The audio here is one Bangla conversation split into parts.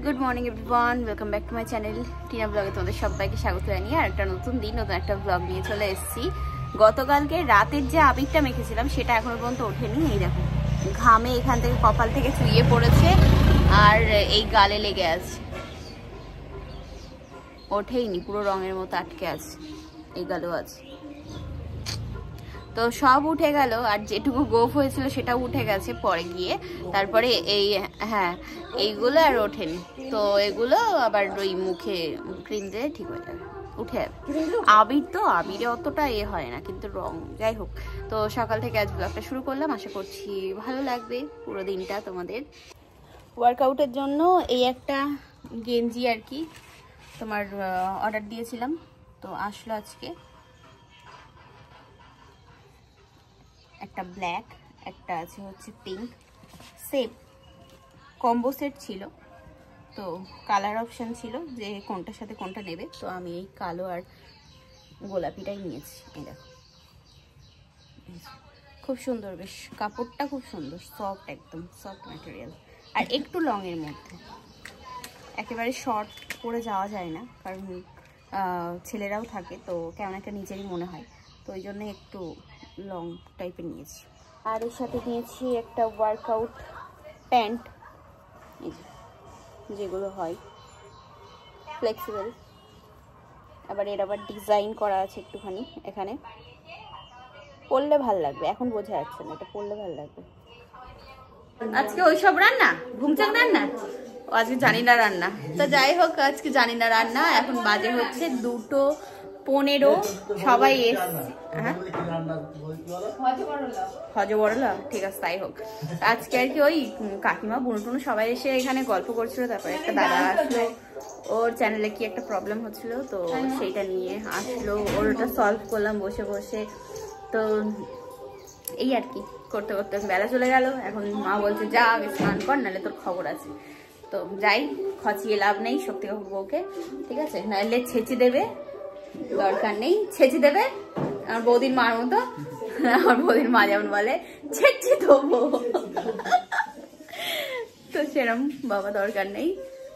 Good morning everyone, welcome back to my channel Tina ব্লগে তোমাদের সবাইকে স্বাগত জানিয়ে আর একটা নতুন দিন নতুন একটা ব্লগ নিয়ে চলে এসেছি। গতকালকে রাতের যে আবিরটা মেখেছিলাম সেটা এখনো পর্যন্ত ওঠেনি। এই দেখো ঘামে এখান থেকে কপাল থেকে চুইয়ে পড়েছে আর এই গালে লেগে আছে, ওঠেইনি, পুরো রঙের মতো আটকে আছে, এই গালেও আছে। তো সব উঠে গেল আর যেটুকু গোফ হয়েছিল সেটাও উঠে গেছে পরে গিয়ে। তারপরে এই এইগুলো আর ওঠেনি, তো এগুলো আবার ওই মুখে ক্রিম দিয়ে ঠিক হয়ে যাবে, উঠে যাবে। আবির তো আবিরে অতটা হয় না, কিন্তু রং যাই হোক। তো সকাল থেকে আজ ব্লগটা শুরু করলাম, আশা করছি ভালো লাগবে পুরো দিনটা তোমাদের। ওয়ার্কআউটের জন্য এই একটা গেঞ্জি আর কি তোমার অর্ডার দিয়েছিলাম, তো আসলো আজকে। একটা ব্ল্যাক, একটা আছে হচ্ছে পিঙ্ক, সেম কম্বো সেট ছিল, তো কালার অপশন ছিল যে কোনটার সাথে কোনটা নেবে। তো আমি এই কালো আর গোলাপিটাই নিয়েছি। এই দেখো খুব সুন্দর, বেশ কাপড়টা খুব সুন্দর, সফট, একদম সফট ম্যাটেরিয়াল আর একটু লংয়ের মধ্যে। একেবারে শর্ট পরে যাওয়া যায় না, কারণ ছেলেরাও থাকে, তো কেমন একটা নিজেরই মনে হয়, তো ওই জন্য একটু লং টাইপের নিয়েছি। আর এর সাথে নিয়েছি একটা ওয়ার্কআউট প্যান্ট, এই যেগুলো হয় ফ্লেক্সিবল, আবার এর আবার ডিজাইন করা আছে একটুখানি এখানে। পরলে ভাল লাগবে, এখন বোঝা যাচ্ছে না, এটা পরলে ভাল লাগবে। আজকে ওইসব রান্না, ঘুমচাক রান্না, আজকে জানি না রান্না। তো যাই হোক, আজকে জানি না রান্না। এখন বাজে হচ্ছে 2:15, সবাই এসছে। হ্যাঁ হজবরলা, ঠিক আছে তাই হোক। আজকে আর কি ওই কাকিমা বুনুটুনু সবাই এসে এখানে গল্প করছিল, তারপরে একটা দাদা আসলো, ওর চ্যানেলে কি একটা প্রবলেম হচ্ছিল, তো সেইটা নিয়ে আসলো, ওর ওটা সলভ করলাম বসে বসে। তো এই আর কি করতে করতে বেলা চলে গেল। এখন মা বলছে যা আগে স্নান কর, নাহলে তোর খবর আছে। তো যাই, খচিয়ে লাভ নেই শক্তি বউকে, ঠিক আছে, নাহলে ছেঁচে দেবে, দরকার নেই, ছেঁচে দেবে। আমার বৌদির মার মতো, আমার বৌদির মা যেমন বলে ছেঁচে দেবো, তো সেরকম বাবা দরকার নেই।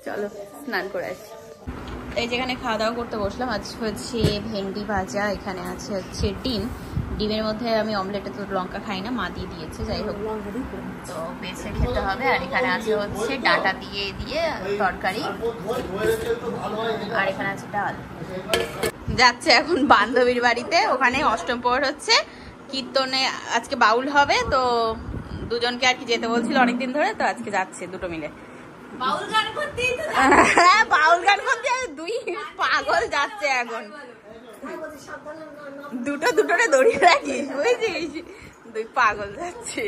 চলো স্নান করে আসি। এই যেখানে খাওয়া দাওয়া করতে বসলাম, আজ হচ্ছে ভেন্ডি ভাজা, এখানে আছে হচ্ছে ডিমের মধ্যে আমি অমলেটে তো লঙ্কা খাই না, মা দিয়ে দিয়েছে, যাই হোক তো বেছে খেতে হবে। আর এখানে আছে হচ্ছে ডাঁটা দিয়ে দিয়ে তরকারি, আর এখানে আছে ডাল। যাচ্ছে এখন বান্ধবীর বাড়িতে, ওখানে অষ্টম প্রহর হচ্ছে, কীর্তনে আজকে বাউল হবে, তো দুজনকে আর কি যেতে বলছিল অনেকদিন ধরে, তো আজকে যাচ্ছে দুটো মিলে। বাউল গান করতে, হ্যাঁ বাউল গান করতে, দুই পাগল যাচ্ছে এখন, দুটোরে দড়িয়ে রাখিস, বুঝেছিস, দুই পাগল যাচ্ছে।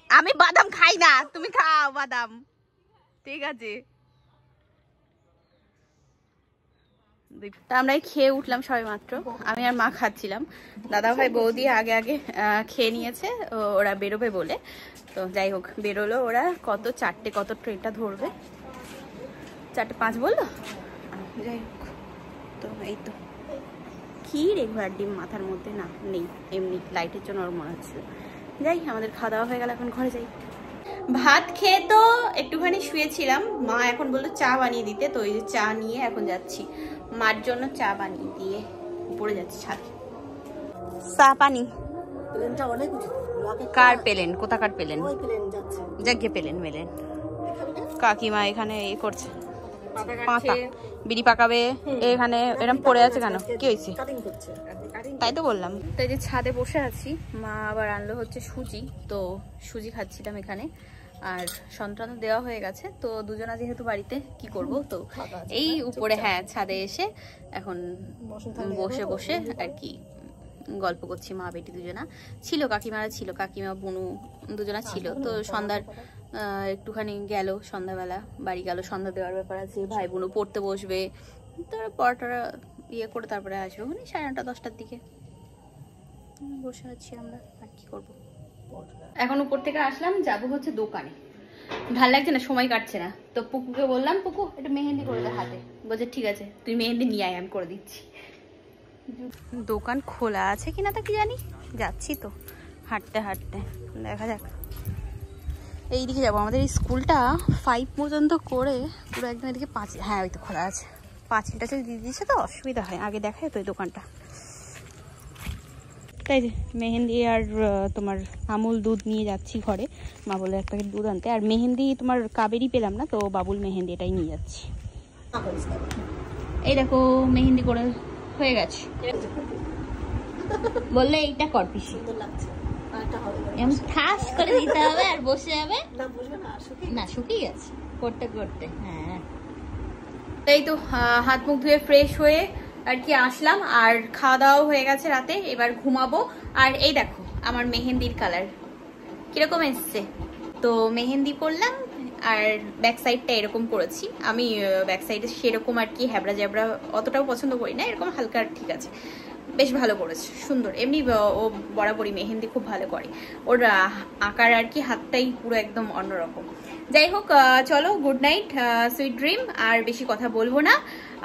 আমি বাদাম খাই না, তুমি খাও বাদাম, ঠিক আছে। আমরা খেয়ে উঠলাম সবাই মাত্র, আমি আর মা খাচ্ছিলাম, দাদা ভাই বৌদি আগে আগে খেয়ে নিয়েছে, ওরা বেরোবে বলে। তো যাই হোক বেরোলো ওরা, কত চারটে, কত ট্রেনটা ধরবে, 4:05 বললো, যাই হোক। তো এই তো কি রেগুলার ডিম মাথার মধ্যে না নেই, এমনি লাইটের জন্য ওর মনে হচ্ছিল। যাই, আমাদের খাওয়া দাওয়া হয়ে গেল, এখন ঘরে যাই। ভাত খেয়ে তো একটুখানি শুয়েছিলাম, মা এখন বললো চা বানিয়ে দিতে, তো ওই যে চা নিয়ে এখন যাচ্ছি, মার জন্য চা বানিয়ে দিয়ে উপরে যাচ্ছি ছাদে। চা পানি কার পেলেন, কোথাকার পেলেন, যাকে পেলেন মেলেন। কাকিমা এখানে করছে, পাতা বিড়ি পাকাবে, এখানে এরকম পড়ে আছে কেন, কি হয়েছে, তাই তো বললাম। তো এই যে ছাদে বসে আছি, মা আবার আনলো হচ্ছে সুজি, তো সুজি খাচ্ছিলাম এখানে, আর সন্তান দেওয়া হয়ে গেছে, তো দুজনা যেহেতু বাড়িতে কি করব, তো এই উপরে হ্যাঁ ছাদে এসে এখন বসে বসে আর কি গল্প করছি। মা বেটি দুজনা ছিল, কাকিমারা ছিল, কাকিমা বুনু দুজনা ছিল। তো সন্ধ্যার একটুখানি গেল, সন্ধ্যাবেলা বাড়ি গেল, সন্ধ্যা দেওয়ার ব্যাপার আছে, ভাই বোনও পড়তে বসবে, তারা পড়াটা ইয়ে করে তারপরে আসবে, মানে 9:30 10টার দিকে বসে আছি আমরা, আর কি করবো। এখন উপর থেকে আসলাম, যাবো হচ্ছে দোকানে, ভাল লাগছে না, সময় কাটছে না, তো পুকুকে বললাম পুকু একটু মেহেন্দি করে দে হাতে, বলছে ঠিক আছে তুই মেহেন্দি নিয়ে আয়, আমি করে দিচ্ছি। দোকান খোলা আছে কিনা তা কি জানি, যাচ্ছি তো হাঁটতে হাঁটতে, দেখা যাক। এইদিকে যাবো। আমাদের এই স্কুলটা 5 পর্যন্ত করে পুরো একদম এদিকে পাঁচিল, হ্যাঁ ওই তো খোলা আছে, পাঁচিলটা দিয়ে দিয়েছে তো অসুবিধা হয়, আগে দেখায় তো এই দোকানটা। তাই যে মেহেন্দি আর তোমার আমুল দুধ নিয়ে যাচ্ছি ঘরে, মা বলে এক প্যাকেট দুধ আনতে। আর মেহেন্দি তোমার কাবেরি পেলাম না, তো বাবুল মেহেন্দি এটাই নিয়ে যাচ্ছি। এই দেখো মেহেন্দি করে হয়ে গেছে, বললে এইটা কর পিসি, ঠাস করে দিতে হবে আর বসে যাবে না, শুকিয়ে গেছে করতে করতে। হ্যাঁ তাই তো হাত মুখ ধুয়ে ফ্রেশ হয়ে আর কি আসলাম, আর খাওয়া দাওয়া হয়ে গেছে রাতে, এবার ঘুমাবো। আর এই দেখো আমার মেহেন্দির কালার কিরকম এসছে। তো মেহেন্দি করলাম আর ব্যাক সাইডটা এরকম করেছি আমি। ব্যাক সাইডে সেরকম আর কি হ্যাবড়া জ্যাবড়া অতটাও পছন্দ করি না, এরকম হালকা ঠিক আছে, বেশ ভালো করেছে, সুন্দর। এমনি ও বরাবরই মেহেন্দি খুব ভালো করে, ওর আঁকার আর কি হাতটাই পুরো একদম অন্যরকম। যাই হোক চলো, গুড নাইট, সুইট ড্রিম। আর বেশি কথা বলবো না,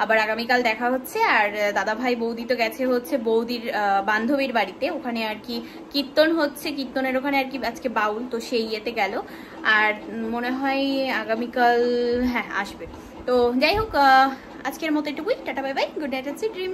আবার আগামীকাল দেখা হচ্ছে। আর দাদা ভাই বৌদি তো গেছে হচ্ছে বৌদির বান্ধবীর বাড়িতে, ওখানে আর কি কীর্তন হচ্ছে, কীর্তনের ওখানে আর কি আজকে বাউল, তো সেই ইয়েতে গেল। আর মনে হয় আগামীকাল হ্যাঁ আসবে। তো যাই হোক আজকের মতো এটুকুই, tata bye bye, good night, sweet dream.